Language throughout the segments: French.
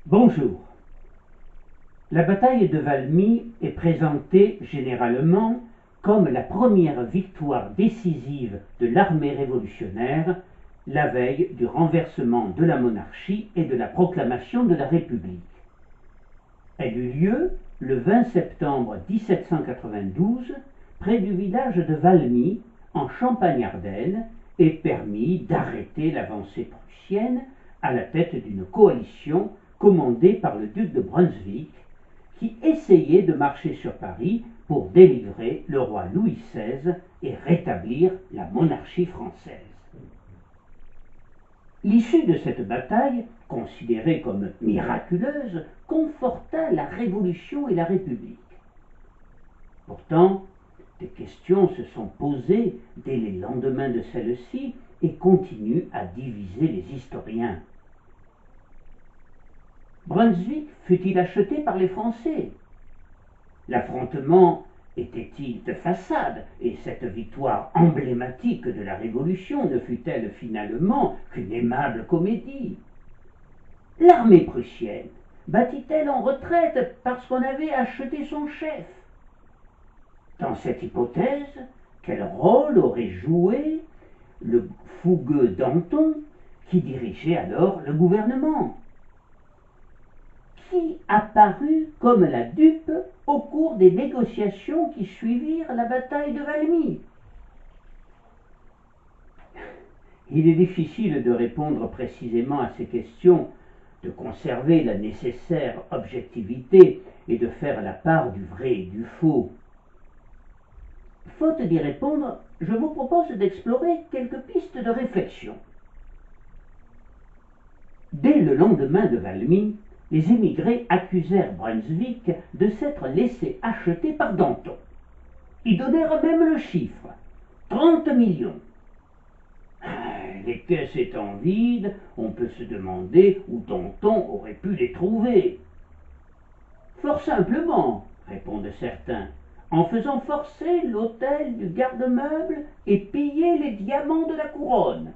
Bonjour. La bataille de Valmy est présentée généralement comme la première victoire décisive de l'armée révolutionnaire la veille du renversement de la monarchie et de la proclamation de la République. Elle eut lieu le 20 septembre 1792 près du village de Valmy, en Champagne-Ardenne, et permit d'arrêter l'avancée prussienne à la tête d'une coalition commandée par le duc de Brunswick, qui essayait de marcher sur Paris pour délivrer le roi Louis XVI et rétablir la monarchie française. L'issue de cette bataille, considérée comme miraculeuse, conforta la Révolution et la République. Pourtant, des questions se sont posées dès les lendemains de celle-ci et continuent à diviser les historiens. Brunswick fut-il acheté par les Français? L'affrontement était-il de façade, et cette victoire emblématique de la Révolution ne fut-elle finalement qu'une aimable comédie? L'armée prussienne battit-elle en retraite parce qu'on avait acheté son chef? Dans cette hypothèse, quel rôle aurait joué le fougueux Danton, qui dirigeait alors le gouvernement? Qui apparut comme la dupe au cours des négociations qui suivirent la bataille de Valmy? Il est difficile de répondre précisément à ces questions, de conserver la nécessaire objectivité et de faire la part du vrai et du faux. Faute d'y répondre, je vous propose d'explorer quelques pistes de réflexion. Dès le lendemain de Valmy, les émigrés accusèrent Brunswick de s'être laissé acheter par Danton. Ils donnèrent même le chiffre, 30 millions. Les caisses étant vides, on peut se demander où Danton aurait pu les trouver. Fort simplement, répondent certains, en faisant forcer l'hôtel du garde-meuble et piller les diamants de la couronne.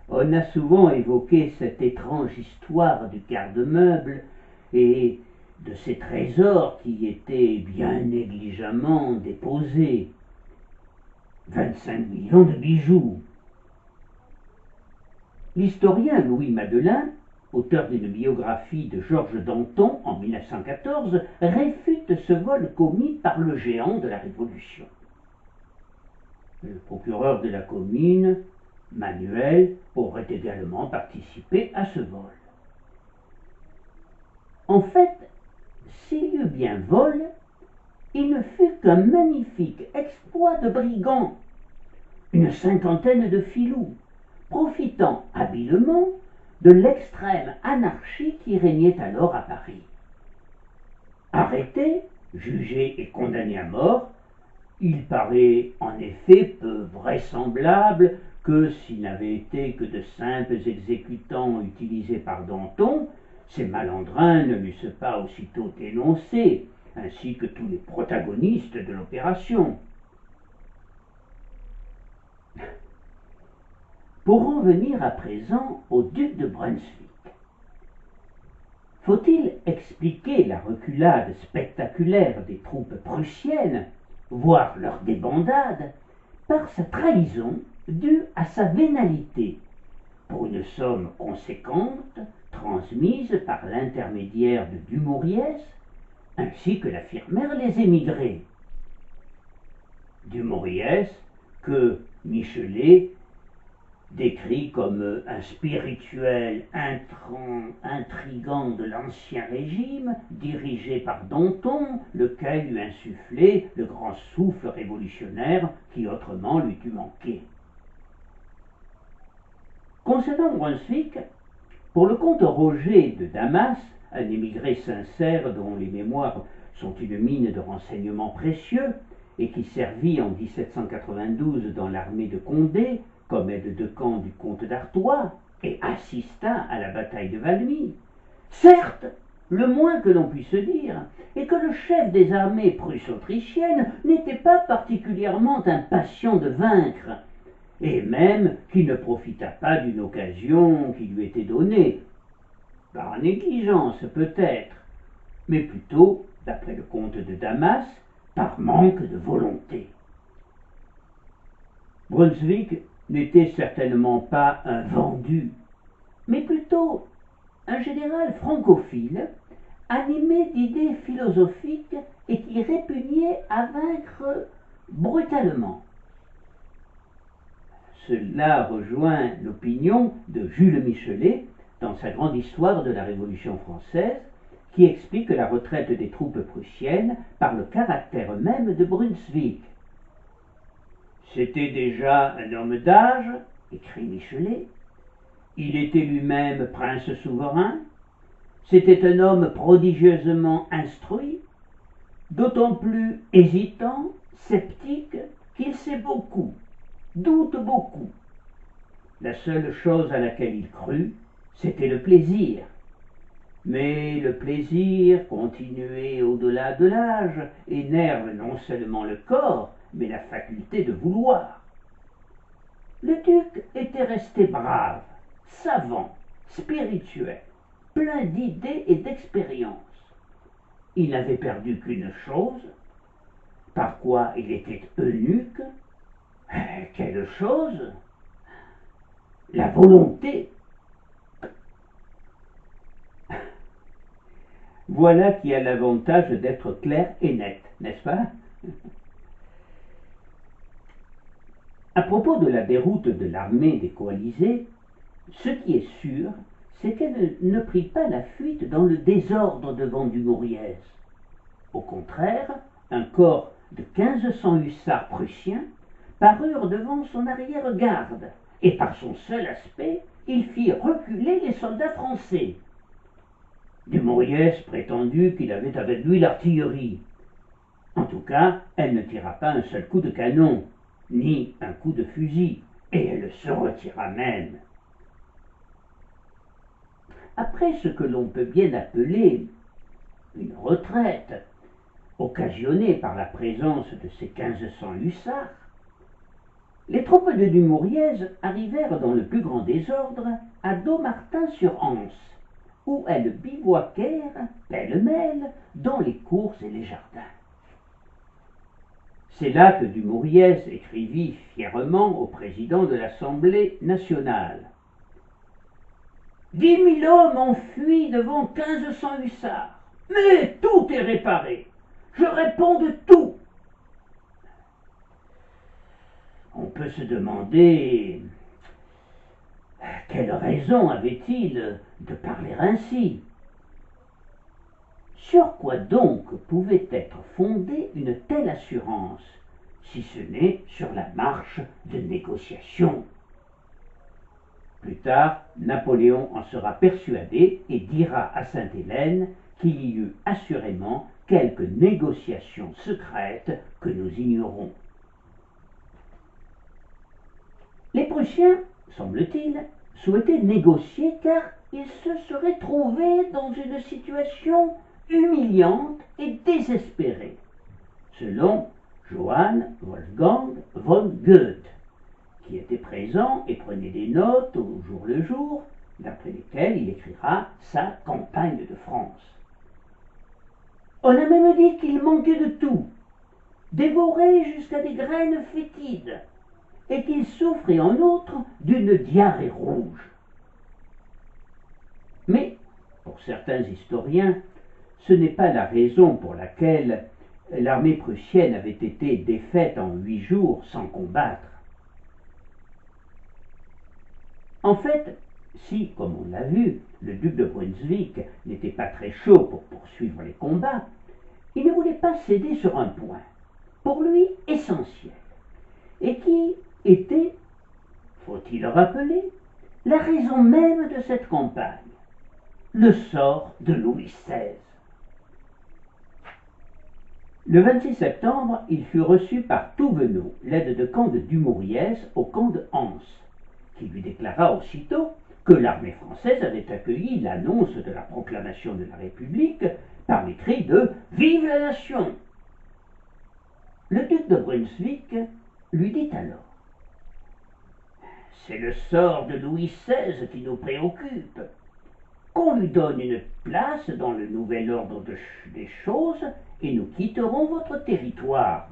On a souvent évoqué cette étrange histoire du garde-meuble et de ces trésors qui y étaient bien négligemment déposés. 25 millions de bijoux. L'historien Louis Madelin, auteur d'une biographie de Georges Danton en 1914, réfute ce vol commis par le géant de la Révolution. Le procureur de la commune, Manuel, aurait également participé à ce vol. En fait, s'il y eut bien vol, il ne fut qu'un magnifique exploit de brigands, une cinquantaine de filous, profitant habilement de l'extrême anarchie qui régnait alors à Paris. Arrêtés, jugés et condamnés à mort, il paraît en effet peu vraisemblable que s'ils n'avaient été que de simples exécutants utilisés par Danton, ces malandrins ne l'eussent pas aussitôt dénoncés, ainsi que tous les protagonistes de l'opération. Pour en venir à présent au duc de Brunswick, faut-il expliquer la reculade spectaculaire des troupes prussiennes, voire leur débandade, par sa trahison due à sa vénalité, pour une somme conséquente transmise par l'intermédiaire de Dumouriez, ainsi que l'affirmèrent les émigrés. Dumouriez, que Michelet décrit comme un spirituel intrigant de l'Ancien Régime, dirigé par Danton, lequel lui insufflait le grand souffle révolutionnaire qui autrement lui eût manqué. Concernant Brunswick, pour le comte Roger de Damas, un émigré sincère dont les mémoires sont une mine de renseignements précieux et qui servit en 1792 dans l'armée de Condé, comme aide de camp du comte d'Artois, et assista à la bataille de Valmy. Certes, le moins que l'on puisse dire est que le chef des armées prusse-autrichiennes n'était pas particulièrement impatient de vaincre, et même qu'il ne profita pas d'une occasion qui lui était donnée, par négligence peut-être, mais plutôt, d'après le comte de Damas, par manque de volonté. Brunswick n'était certainement pas un vendu, mais plutôt un général francophile, animé d'idées philosophiques et qui répugnait à vaincre brutalement. Cela rejoint l'opinion de Jules Michelet dans sa grande histoire de la Révolution française, qui explique la retraite des troupes prussiennes par le caractère même de Brunswick. C'était déjà un homme d'âge, écrit Michelet, il était lui-même prince souverain, c'était un homme prodigieusement instruit, d'autant plus hésitant, sceptique, qu'il sait beaucoup, doute beaucoup. La seule chose à laquelle il crut, c'était le plaisir. Mais le plaisir, continué au-delà de l'âge, énerve non seulement le corps, mais la faculté de vouloir. Le duc était resté brave, savant, spirituel, plein d'idées et d'expérience. Il n'avait perdu qu'une chose, par quoi il était eunuque. Quelle chose? La volonté. Voilà qui a l'avantage d'être clair et net, n'est-ce pas? À propos de la déroute de l'armée des coalisés, ce qui est sûr, c'est qu'elle ne prit pas la fuite dans le désordre devant Dumouriez. Au contraire, un corps de 1500 hussards prussiens parurent devant son arrière-garde, et par son seul aspect, il fit reculer les soldats français. Dumouriez prétendit qu'il avait avec lui l'artillerie. En tout cas, elle ne tira pas un seul coup de canon, ni un coup de fusil, et elle se retira même. Après ce que l'on peut bien appeler une retraite, occasionnée par la présence de ces 1500 hussards, les troupes de Dumouriez arrivèrent dans le plus grand désordre à Dommartin-sur-Anse, où elles bivouaquèrent pêle-mêle dans les cours et les jardins. C'est là que Dumouriez écrivit fièrement au président de l'Assemblée nationale. 10 000 hommes ont fui devant 1500 hussards, mais tout est réparé. Je réponds de tout. On peut se demander quelle raison avait-il de parler ainsi? Sur quoi donc pouvait être fondée une telle assurance, si ce n'est sur la marche de négociation? Plus tard, Napoléon en sera persuadé et dira à Sainte-Hélène qu'il y eut assurément quelques négociations secrètes que nous ignorons. Les Prussiens, semble-t-il, souhaitaient négocier car ils se seraient trouvés dans une situation humiliante et désespérée, selon Johann Wolfgang von Goethe, qui était présent et prenait des notes au jour le jour, d'après lesquelles il écrira sa campagne de France. On a même dit qu'il manquait de tout, dévoré jusqu'à des graines fétides, et qu'il souffrait en outre d'une diarrhée rouge. Mais, pour certains historiens, ce n'est pas la raison pour laquelle l'armée prussienne avait été défaite en 8 jours sans combattre. En fait, si, comme on l'a vu, le duc de Brunswick n'était pas très chaud pour poursuivre les combats, il ne voulait pas céder sur un point, pour lui essentiel, et qui était, faut-il le rappeler, la raison même de cette campagne, le sort de Louis XVI. Le 26 septembre, il fut reçu par Thouvenot, l'aide de camp de Dumouriez, au camp de Anse, qui lui déclara aussitôt que l'armée française avait accueilli l'annonce de la proclamation de la République par les cris de « Vive la nation !» Le duc de Brunswick lui dit alors c'est le sort de Louis XVI qui nous préoccupe. Qu'on lui donne une place dans le nouvel ordre des choses et nous quitterons votre territoire.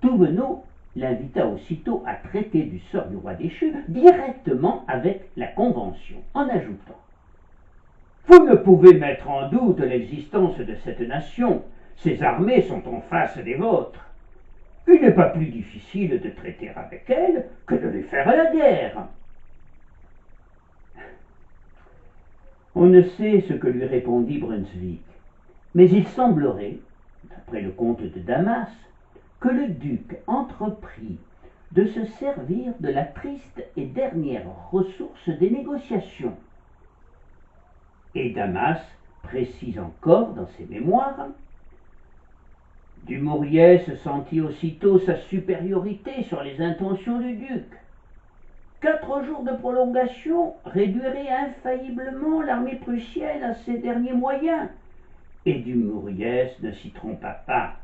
Touvenot l'invita aussitôt à traiter du sort du roi déchu directement avec la Convention, en ajoutant « Vous ne pouvez mettre en doute l'existence de cette nation, ses armées sont en face des vôtres. Il n'est pas plus difficile de traiter avec elle que de lui faire la guerre. » On ne sait ce que lui répondit Brunswick, mais il semblerait, d'après le comte de Damas, que le duc entreprit de se servir de la triste et dernière ressource des négociations. Et Damas précise encore dans ses mémoires « Dumouriez sentit aussitôt sa supériorité sur les intentions du duc. 4 jours de prolongation réduiraient infailliblement l'armée prussienne à ses derniers moyens, et Dumouriez ne s'y trompa pas.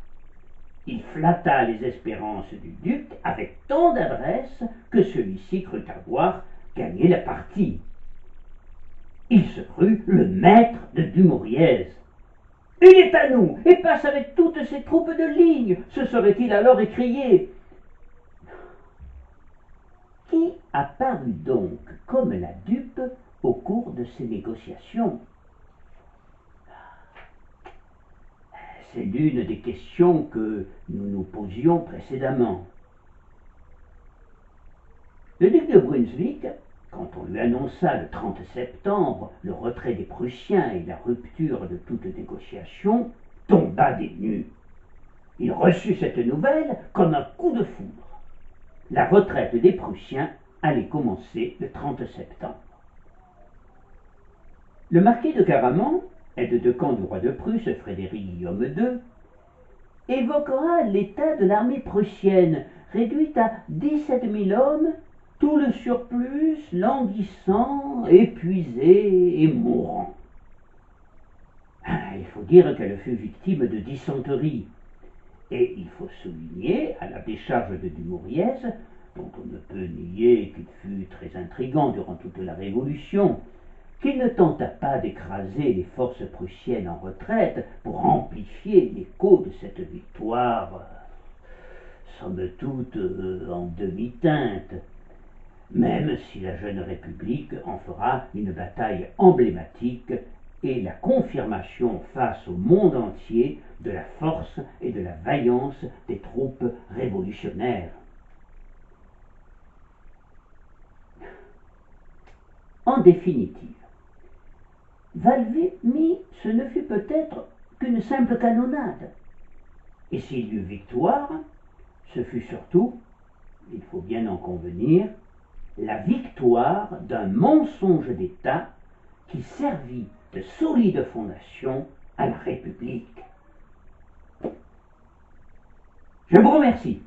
Il flatta les espérances du duc avec tant d'adresse que celui-ci crut avoir gagné la partie. Il se crut le maître de Dumouriez. « Il est à nous, et passe avec toutes ses troupes de ligne !» se serait-il alors écrié. Qui apparut donc comme la dupe au cours de ces négociations? C'est l'une des questions que nous nous posions précédemment. Le duc de Brunswick, quand on lui annonça le 30 septembre le retrait des Prussiens et la rupture de toute négociation, tomba des nues. Il reçut cette nouvelle comme un coup de foudre. La retraite des Prussiens allait commencer le 30 septembre. Le marquis de Caraman, aide-de-camp du roi de Prusse Frédéric Guillaume II, évoquera l'état de l'armée prussienne, réduite à 17 000 hommes, tout le surplus languissant, épuisé et mourant. Il faut dire qu'elle fut victime de dysenterie, et il faut souligner, à la décharge de Dumouriez, dont on ne peut nier qu'il fut très intrigant durant toute la Révolution, qu'il ne tenta pas d'écraser les forces prussiennes en retraite pour amplifier l'écho de cette victoire, somme toute en demi-teinte, même si la jeune République en fera une bataille emblématique et la confirmation face au monde entier de la force et de la vaillance des troupes révolutionnaires. En définitive, Valmy, ce ne fut peut-être qu'une simple canonnade. Et s'il y eut victoire, ce fut surtout, il faut bien en convenir, la victoire d'un mensonge d'État qui servit de solide fondation à la République. Je vous remercie.